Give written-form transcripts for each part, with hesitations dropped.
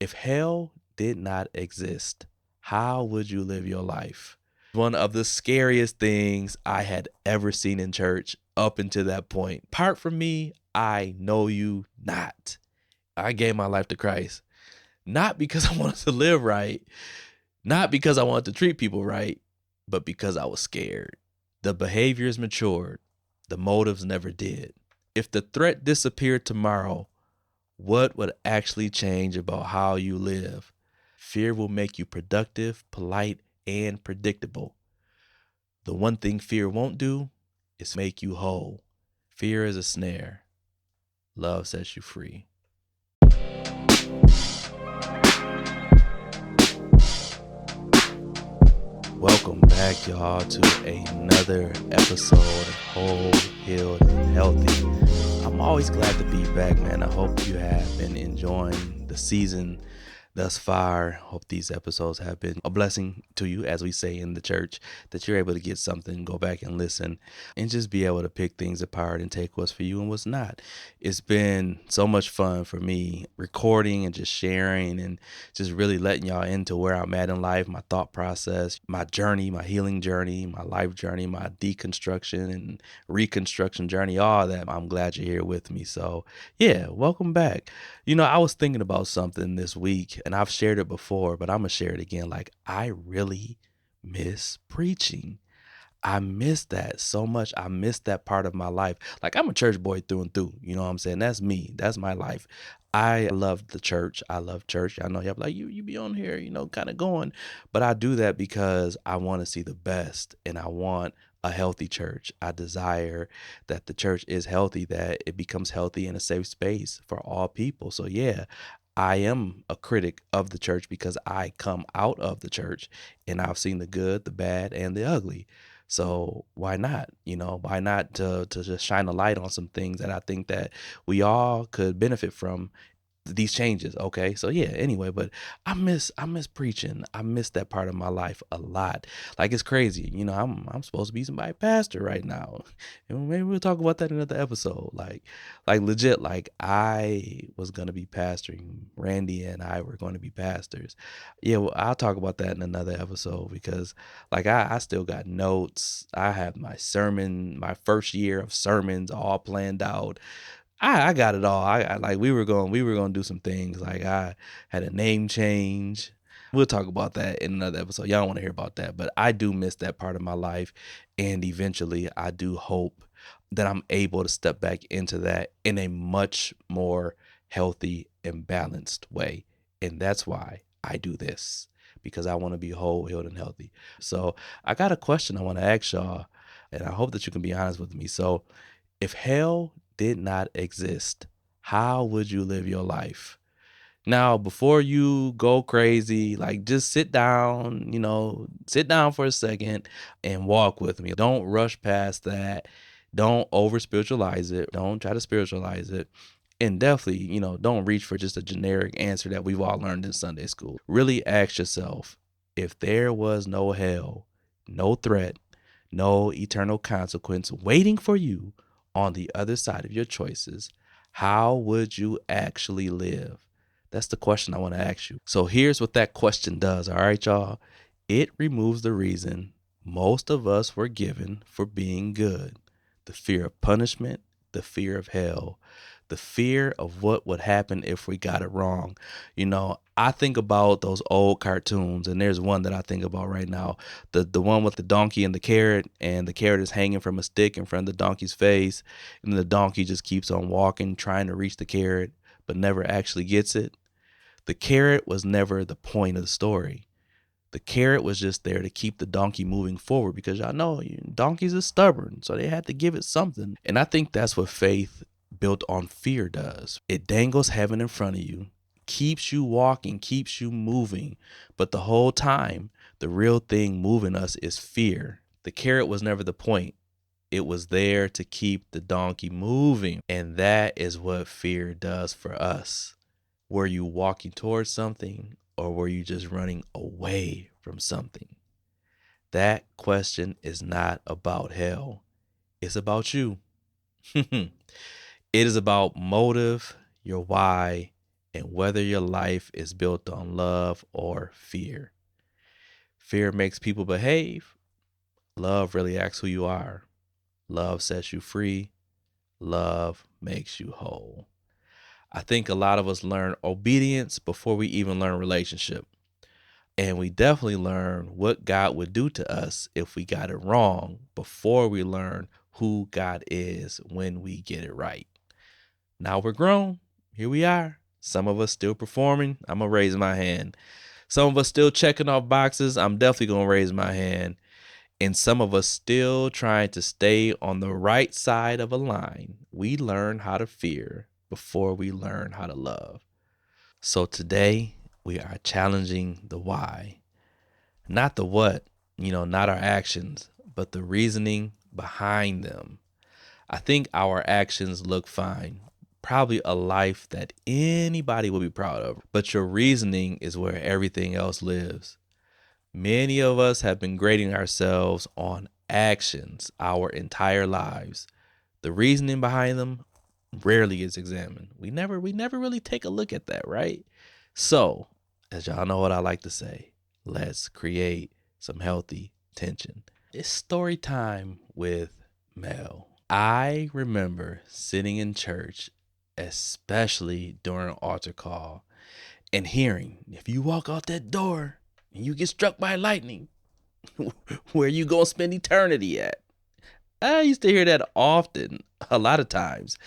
If hell did not exist, how would you live your life? One of the scariest things I had ever seen in church up until that point. Part from me, I know you not. I gave my life to Christ, not because I wanted to live right, not because I wanted to treat people right, but because I was scared. The behaviors matured, the motives never did. If the threat disappeared tomorrow, what would actually change about how you live? Fear will make you productive, polite, and predictable. The one thing fear won't do is make you whole. Fear is a snare. Love sets you free. Welcome back, y'all, to another episode of Whole, Healed, and Healthy. I'm always glad to be back, man. I hope you have been enjoying the season thus far. Hope these episodes have been a blessing to you, as we say in the church, that you're able to get something, go back and listen, and just be able to pick things apart and take what's for you and what's not. It's been so much fun for me recording and just sharing and just really letting y'all into where I'm at in life, my thought process, my journey, my healing journey, my life journey, my deconstruction and reconstruction journey, all that. I'm glad you're here with me. So yeah, welcome back. I was thinking about something this week, and I've shared it before, but I'm going to share it again. Like, I really miss preaching. I miss that so much. I miss that part of my life. Like, I'm a church boy through and through. You know what I'm saying? That's me. That's my life. I love the church. I love church. I know y'all be like, you be on here, kind of going. But I do that because I want to see the best, and I want a healthy church. I desire that the church is healthy, that it becomes healthy and a safe space for all people. So yeah, I am a critic of the church because I come out of the church and I've seen the good, the bad, and the ugly. So why not? Why not to just shine a light on some things that I think that we all could benefit from these changes. Okay. So yeah, anyway, but I miss preaching. I miss that part of my life a lot. Like, it's crazy. I'm supposed to be somebody's pastor right now. And maybe we'll talk about that in another episode. Like legit, like I was gonna be pastoring. Randy and I were going to be pastors. Yeah, well, I'll talk about that in another episode because like I still got notes. I have my first year of sermons all planned out. I got it all. I like we were going to do some things. Like, I had a name change. We'll talk about that in another episode. Y'all don't want to hear about that, but I do miss that part of my life, and eventually I do hope that I'm able to step back into that in a much more healthy and balanced way. And that's why I do this, because I want to be whole, healed, and healthy. So, I got a question I want to ask y'all, and I hope that you can be honest with me. So, if hell did not exist, how would you live your life? Now, before you go crazy, like, just sit down for a second and walk with me. Don't rush past that. Don't over spiritualize it. Don't try to spiritualize it. And definitely, don't reach for just a generic answer that we've all learned in Sunday school. Really ask yourself, if there was no hell, no threat, no eternal consequence waiting for you on the other side of your choices, how would you actually live? That's the question I want to ask you. So here's what that question does. All right, y'all. It removes the reason most of us were given for being good: the fear of punishment, the fear of hell, the fear of what would happen if we got it wrong. I think about those old cartoons, and there's one that I think about right now. The one with the donkey and the carrot is hanging from a stick in front of the donkey's face, and the donkey just keeps on walking, trying to reach the carrot, but never actually gets it. The carrot was never the point of the story. The carrot was just there to keep the donkey moving forward, because y'all know donkeys are stubborn, so they had to give it something. And I think that's what faith built on fear does. It dangles heaven in front of you, keeps you walking, keeps you moving, but the whole time, the real thing moving us is fear. The carrot was never the point. It was there to keep the donkey moving. And that is what fear does for us. Were you walking towards something, or were you just running away from something? That question is not about hell. It's about you. It is about motive, your why, and whether your life is built on love or fear. Fear makes people behave. Love really asks who you are. Love sets you free. Love makes you whole. I think a lot of us learn obedience before we even learn relationship. And we definitely learn what God would do to us if we got it wrong before we learn who God is when we get it right. Now we're grown. Here we are. Some of us still performing. I'm going to raise my hand. Some of us still checking off boxes. I'm definitely going to raise my hand. And some of us still trying to stay on the right side of a line. We learn how to fear before we learn how to love. So today we are challenging the why, not the what, not our actions, but the reasoning behind them. I think our actions look fine. Probably a life that anybody will be proud of. But your reasoning is where everything else lives. Many of us have been grading ourselves on actions our entire lives. The reasoning behind them rarely is examined. We never really take a look at that, right? So, as y'all know what I like to say, let's create some healthy tension. It's story time with Mel. I remember sitting in church, especially during an altar call, and hearing, if you walk out that door and you get struck by lightning, where you gonna spend eternity at? I used to hear that often, a lot of times.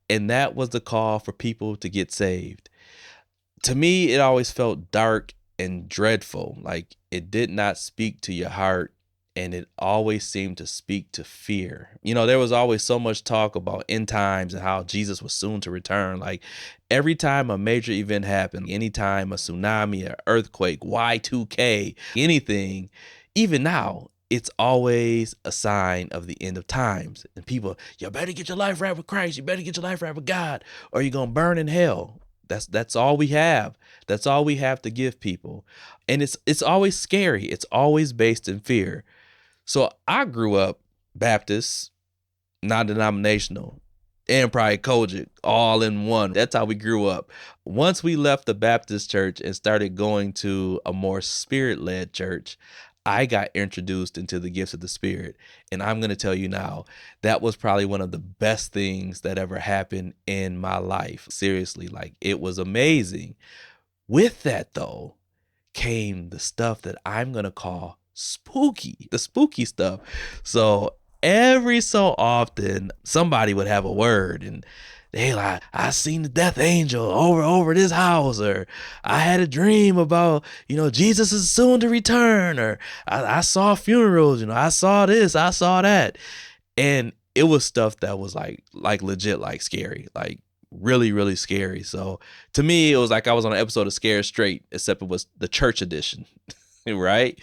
And that was the call for people to get saved. To me, it always felt dark and dreadful. Like it did not speak to your heart, and it always seemed to speak to fear. There was always so much talk about end times and how Jesus was soon to return. Like every time a major event happened, anytime a tsunami, an earthquake, Y2K, anything, even now, it's always a sign of the end of times. And people, you better get your life right with Christ. You better get your life right with God, or you're gonna burn in hell. That's all we have. That's all we have to give people. And it's always scary. It's always based in fear. So I grew up Baptist, non-denominational, and probably Kojic, all in one. That's how we grew up. Once we left the Baptist church and started going to a more spirit-led church, I got introduced into the gifts of the Spirit. And I'm going to tell you now, that was probably one of the best things that ever happened in my life. Seriously, like it was amazing. With that, though, came the stuff that I'm going to call spooky, the spooky stuff. So every so often, somebody would have a word and they like, I seen the death angel over this house, or I had a dream about, Jesus is soon to return, or I saw funerals, I saw this, I saw that. And it was stuff that was like legit, like scary, like really, really scary. So to me, it was like I was on an episode of Scared Straight, except it was the church edition, right?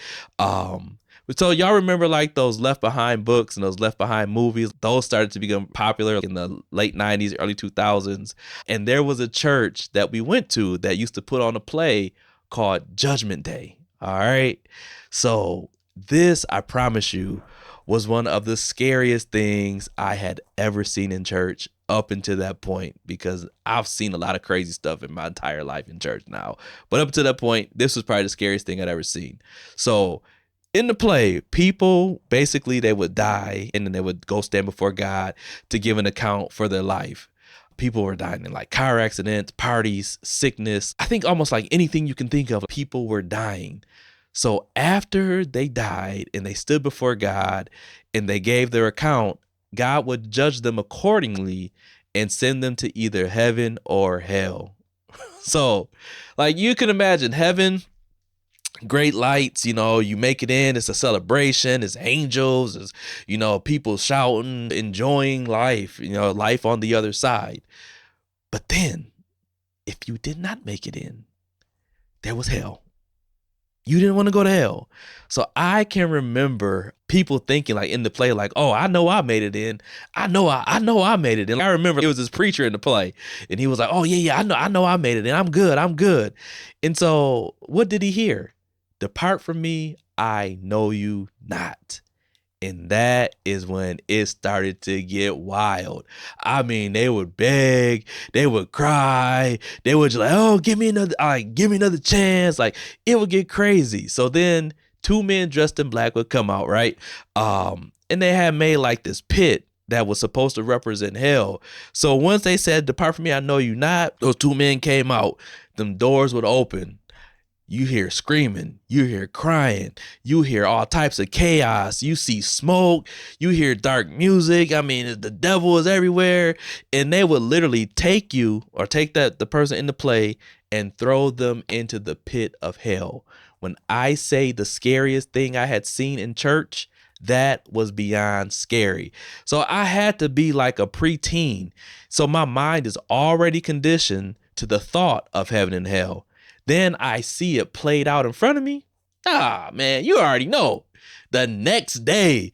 So y'all remember like those Left Behind books and those Left Behind movies? Those started to become popular in the late 90s, early 2000s. And there was a church that we went to that used to put on a play called Judgment Day. All right. So this, I promise you, was one of the scariest things I had ever seen in church up until that point, because I've seen a lot of crazy stuff in my entire life in church now. But up to that point, this was probably the scariest thing I'd ever seen. So in the play, people basically, they would die and then they would go stand before God to give an account for their life. People were dying in like car accidents, parties, sickness. I think almost like anything you can think of, people were dying. So after they died and they stood before God and they gave their account, God would judge them accordingly and send them to either heaven or hell. So like you can imagine heaven, great lights, you make it in, it's a celebration, it's angels, it's, people shouting, enjoying life, life on the other side. But then if you did not make it in, there was hell. You didn't want to go to hell. So I can remember people thinking like in the play, like, oh, I know I made it in. I know I made it in. I remember it was this preacher in the play and he was like, oh yeah, I know I made it in. I'm good. And so what did he hear? Depart from me, I know you not. And that is when it started to get wild. I mean, they would beg, they would cry, they would just like, oh, give me another chance. Like it would get crazy. So then two men dressed in black would come out, right? And they had made like this pit that was supposed to represent hell. So once they said, depart from me, I know you not, those two men came out, them doors would open. You hear screaming, you hear crying, you hear all types of chaos, you see smoke, you hear dark music. I mean, the devil is everywhere. And they would literally take you or take the person in the play and throw them into the pit of hell. When I say the scariest thing I had seen in church, that was beyond scary. So I had to be like a preteen. So my mind is already conditioned to the thought of heaven and hell. Then I see it played out in front of me. Ah, man, you already know. The next day,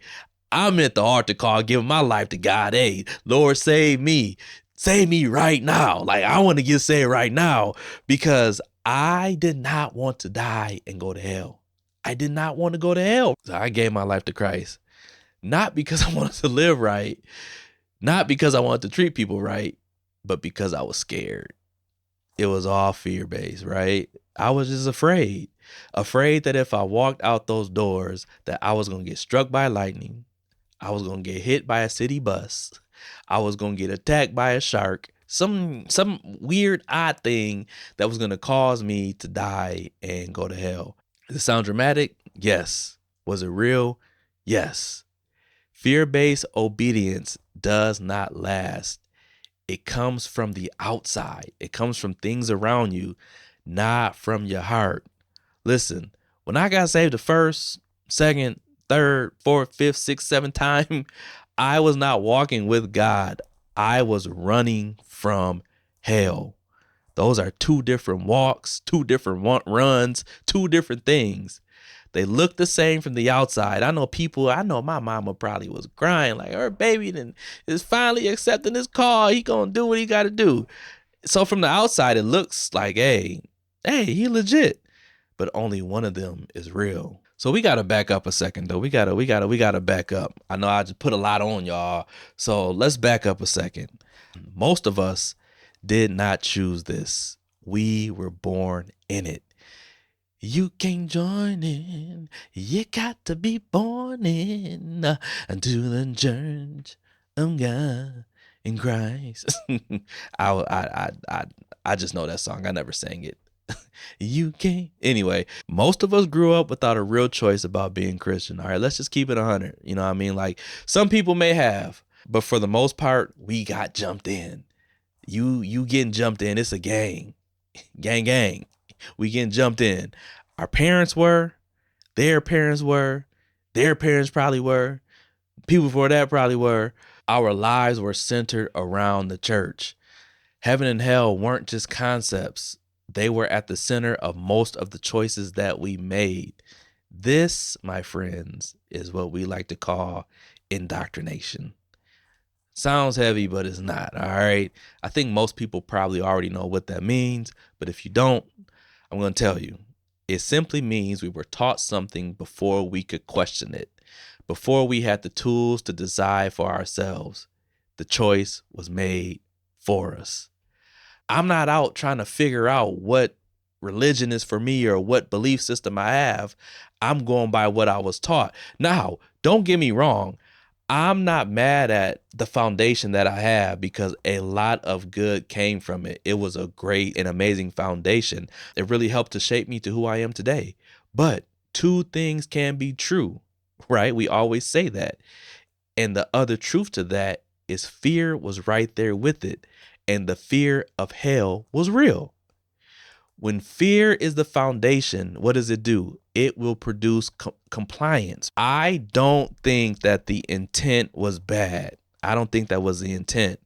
I'm at the altar call giving my life to God. Hey, Lord, save me. Save me right now. Like, I want to get saved right now because I did not want to die and go to hell. I did not want to go to hell. So I gave my life to Christ. Not because I wanted to live right, not because I wanted to treat people right, but because I was scared. It was all fear-based, right? I was just afraid that if I walked out those doors that I was going to get struck by lightning. I was going to get hit by a city bus. I was going to get attacked by a shark. Some weird odd thing that was going to cause me to die and go to hell. Does it sound dramatic? Yes. Was it real? Yes. Fear-based obedience does not last. It comes from the outside. It comes from things around you, not from your heart. Listen, when I got saved the first, second, third, fourth, fifth, sixth, seventh time, I was not walking with God. I was running from hell. Those are two different walks, two different runs, two different things. They look the same from the outside. I know my mama probably was crying like her baby then is finally accepting this call. He gonna do what he gotta do. So from the outside, it looks like, hey, he legit. But only one of them is real. So we gotta back up a second though. We gotta back up. I know I just put a lot on y'all. So let's back up a second. Most of us did not choose this. We were born in it. You can't join in. You got to be born in to the church of God in Christ. I just know that song. I never sang it. You can't. Anyway, most of us grew up without a real choice about being Christian. All right, let's just keep it 100. You know what I mean? Like some people may have, but for the most part, we got jumped in. You getting jumped in. It's a gang. Gang. We getting jumped in. Our parents were, their parents were, their parents probably were, people before that probably were. Our lives were centered around the church. Heaven and hell weren't just concepts. They were at the center of most of the choices that we made. This, my friends, is what we like to call indoctrination. Sounds heavy, but it's not, all right? I think most people probably already know what that means, but if you don't, I'm going to tell you. It simply means we were taught something before we could question it, before we had the tools to decide for ourselves. The choice was made for us. I'm not out trying to figure out what religion is for me or what belief system I have. I'm going by what I was taught. Now, don't get me wrong. I'm not mad at the foundation that I have because a lot of good came from it. It was a great and amazing foundation. It really helped to shape me to who I am today. But two things can be true, right? We always say that. And the other truth to that is fear was right there with it. And the fear of hell was real. When fear is the foundation, what does it do? It will produce compliance. I don't think that the intent was bad. I don't think that was the intent,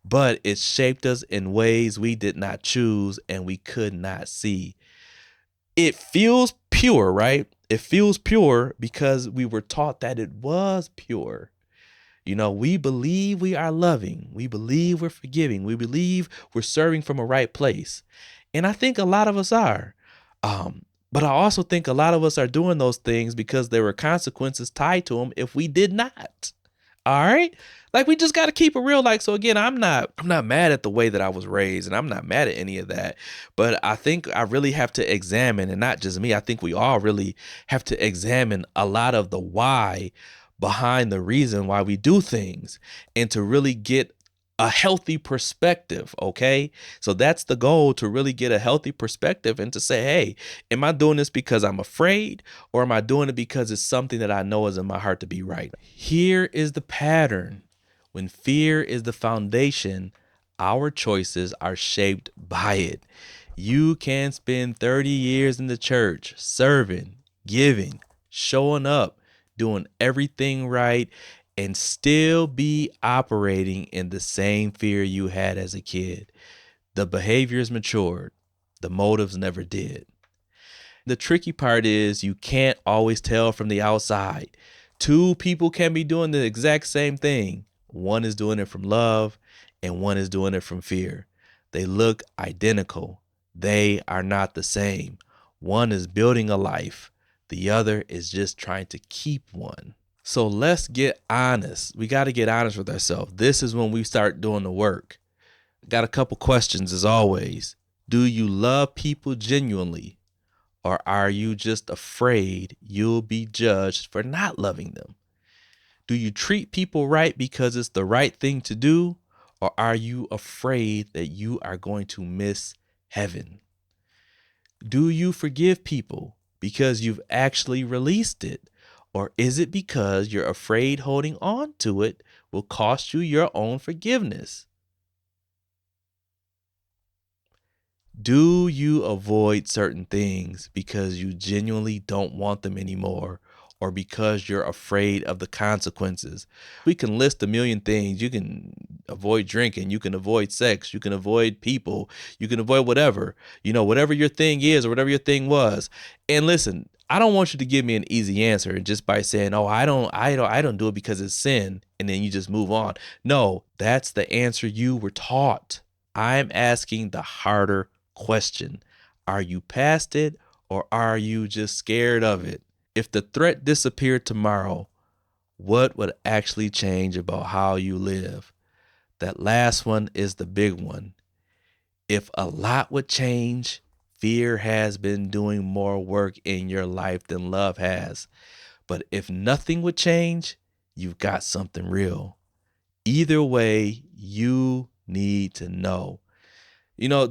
but it shaped us in ways we did not choose and we could not see. It feels pure, right? It feels pure because we were taught that it was pure. You know, we believe we are loving. We believe we're forgiving. We believe we're serving from a right place. And I think a lot of us are. But I also think a lot of us are doing those things because there were consequences tied to them if we did not. All right. Like we just got to keep it real. Like, so again, I'm not mad at the way that I was raised and I'm not mad at any of that. But I think I really have to examine, and not just me, I think we all really have to examine a lot of the why behind the reason why we do things and to really get a healthy perspective. Okay. So that's the goal, to really get a healthy perspective and to say, hey, am I doing this because I'm afraid, or am I doing it because it's something that I know is in my heart to be right? Here is the pattern. When fear is the foundation, our choices are shaped by it. You can spend 30 years in the church, serving, giving, showing up, doing everything right, and still be operating in the same fear you had as a kid. The behaviors matured, the motives never did. The tricky part is you can't always tell from the outside. Two people can be doing the exact same thing. One is doing it from love and one is doing it from fear. They look identical. They are not the same. One is building a life. The other is just trying to keep one. So let's get honest. We got to get honest with ourselves. This is when we start doing the work. Got a couple questions as always. Do you love people genuinely? Or are you just afraid you'll be judged for not loving them? Do you treat people right because it's the right thing to do? Or are you afraid that you are going to miss heaven? Do you forgive people because you've actually released it? Or is it because you're afraid holding on to it will cost you your own forgiveness? Do you avoid certain things because you genuinely don't want them anymore, or because you're afraid of the consequences? We can list a million things. You can avoid drinking, you can avoid sex, you can avoid people, you can avoid whatever, whatever your thing is or whatever your thing was. And listen, I don't want you to give me an easy answer just by saying, "Oh, I don't do it because it's sin," and then you just move on. No, that's the answer you were taught. I'm asking the harder question. Are you past it, or are you just scared of it? If the threat disappeared tomorrow, what would actually change about how you live? That last one is the big one. If a lot would change, fear has been doing more work in your life than love has. But if nothing would change, you've got something real. Either way, you need to know.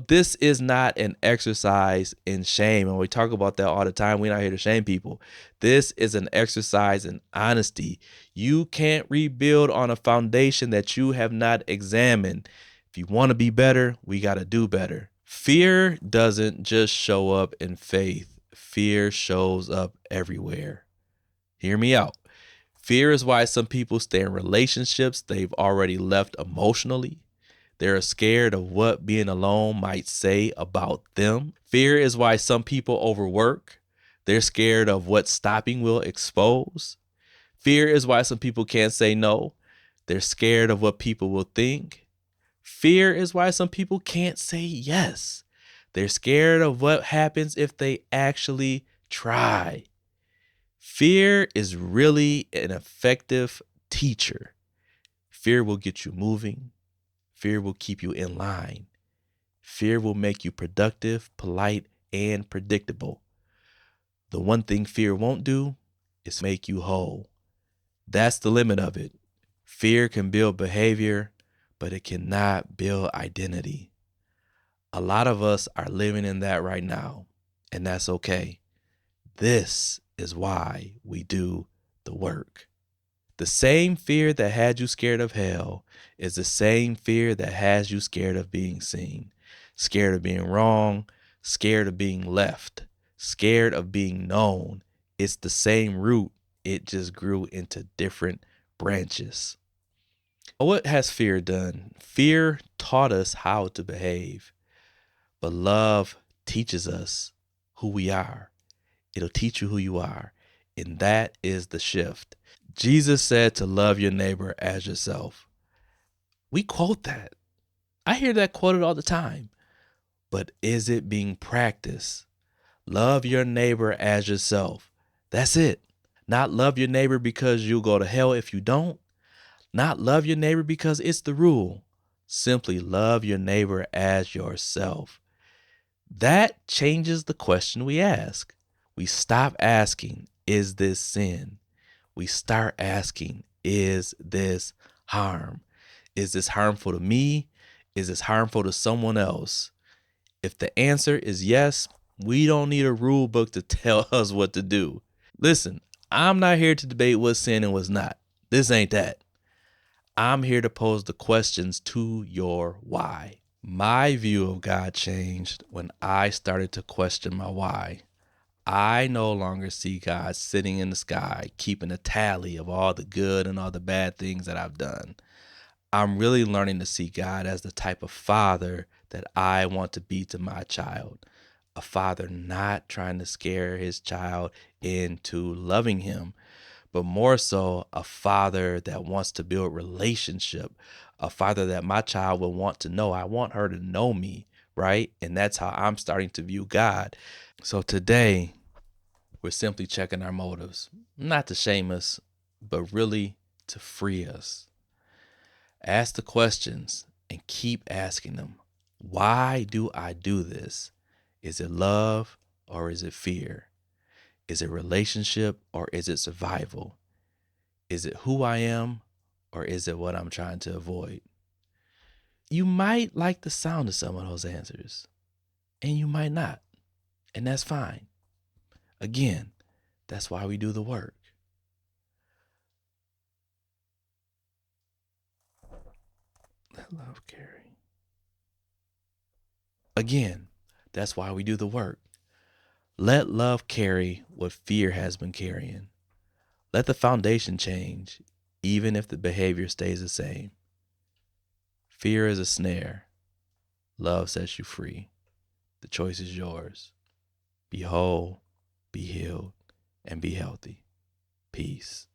This is not an exercise in shame. And we talk about that all the time. We're not here to shame people. This is an exercise in honesty. You can't rebuild on a foundation that you have not examined. If you want to be better, we got to do better. Fear doesn't just show up in faith. Fear shows up everywhere. Hear me out. Fear is why some people stay in relationships they've already left emotionally. They're scared of what being alone might say about them. Fear is why some people overwork. They're scared of what stopping will expose. Fear is why some people can't say no. They're scared of what people will think. Fear is why some people can't say yes. They're scared of what happens if they actually try. Fear is really an effective teacher. Fear will get you moving. Fear will keep you in line. Fear will make you productive, polite, and predictable. The one thing fear won't do is make you whole. That's the limit of it. Fear can build behavior, but it cannot build identity. A lot of us are living in that right now, and that's okay. This is why we do the work. The same fear that had you scared of hell is the same fear that has you scared of being seen, scared of being wrong, scared of being left, scared of being known. It's the same root. It just grew into different branches. What has fear done? Fear taught us how to behave, but love teaches us who we are. It'll teach you who you are. And that is the shift. Jesus said to love your neighbor as yourself. We quote that. I hear that quoted all the time. But is it being practiced? Love your neighbor as yourself. That's it. Not love your neighbor because you'll go to hell if you don't. Not love your neighbor because it's the rule. Simply love your neighbor as yourself. That changes the question we ask. We stop asking, is this sin? We start asking, is this harm? Is this harmful to me? Is this harmful to someone else? If the answer is yes, we don't need a rule book to tell us what to do. Listen, I'm not here to debate what's sin and what's not. This ain't that. I'm here to pose the questions to your why. My view of God changed when I started to question my why. I no longer see God sitting in the sky keeping a tally of all the good and all the bad things that I've done. I'm really learning to see God as the type of father that I want to be to my child. A father not trying to scare his child into loving him, but more so a father that wants to build relationship, a father that my child will want to know. I want her to know me, right? And that's how I'm starting to view God. So today, we're simply checking our motives, not to shame us, but really to free us. Ask the questions and keep asking them. Why do I do this? Is it love or is it fear? Is it relationship or is it survival? Is it who I am or is it what I'm trying to avoid? You might like the sound of some of those answers, and you might not, and that's fine. Again, that's why we do the work. Let love carry. Again, that's why we do the work. Let love carry what fear has been carrying. Let the foundation change, even if the behavior stays the same. Fear is a snare. Love sets you free. The choice is yours. Be whole, be healed, and be healthy. Peace.